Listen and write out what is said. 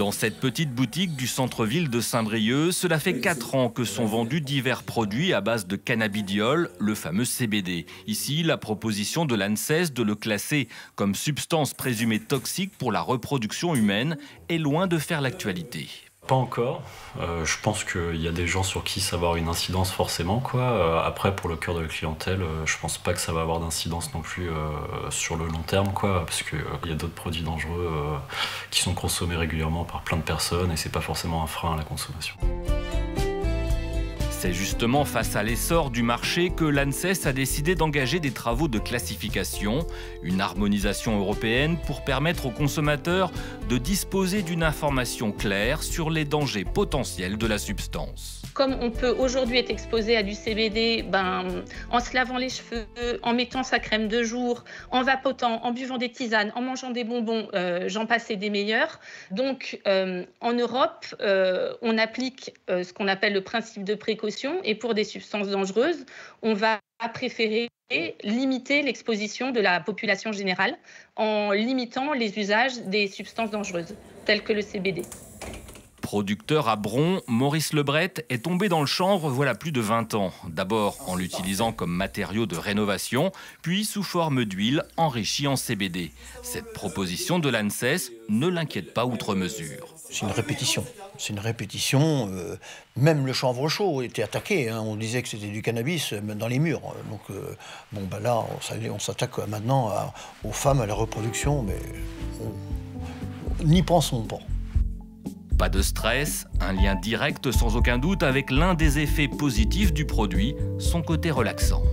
Dans cette petite boutique du centre-ville de Saint-Brieuc, cela fait 4 ans que sont vendus divers produits à base de cannabidiol, le fameux CBD. Ici, la proposition de l'ANSES de le classer comme substance présumée toxique pour la reproduction humaine est loin de faire l'actualité. Pas encore. Je pense qu'il y a des gens sur qui ça va avoir une incidence forcément, quoi. Après, pour le cœur de la clientèle, je pense pas que ça va avoir d'incidence non plus sur le long terme, quoi, parce qu'il y a d'autres produits dangereux qui sont consommés régulièrement par plein de personnes et c'est pas forcément un frein à la consommation. C'est justement face à l'essor du marché que l'ANSES a décidé d'engager des travaux de classification, une harmonisation européenne pour permettre aux consommateurs de disposer d'une information claire sur les dangers potentiels de la substance. Comme on peut aujourd'hui être exposé à du CBD en se lavant les cheveux, en mettant sa crème de jour, en vapotant, en buvant des tisanes, en mangeant des bonbons, j'en passais des meilleurs. Donc en Europe, on applique ce qu'on appelle le principe de précaution et pour des substances dangereuses, on va préférer limiter l'exposition de la population générale en limitant les usages des substances dangereuses, telles que le CBD. Producteur à Bron, Maurice Lebret est tombé dans le chanvre voilà plus de 20 ans. D'abord en l'utilisant comme matériau de rénovation, puis sous forme d'huile enrichie en CBD. Cette proposition de l'ANSES ne l'inquiète pas outre mesure. C'est une répétition. C'est une répétition. Même le chanvre chaud était attaqué. Hein. On disait que c'était du cannabis dans les murs. Donc là, on s'attaque maintenant aux femmes, à la reproduction, mais n'y pensons pas. Pas de stress, un lien direct sans aucun doute avec l'un des effets positifs du produit, son côté relaxant.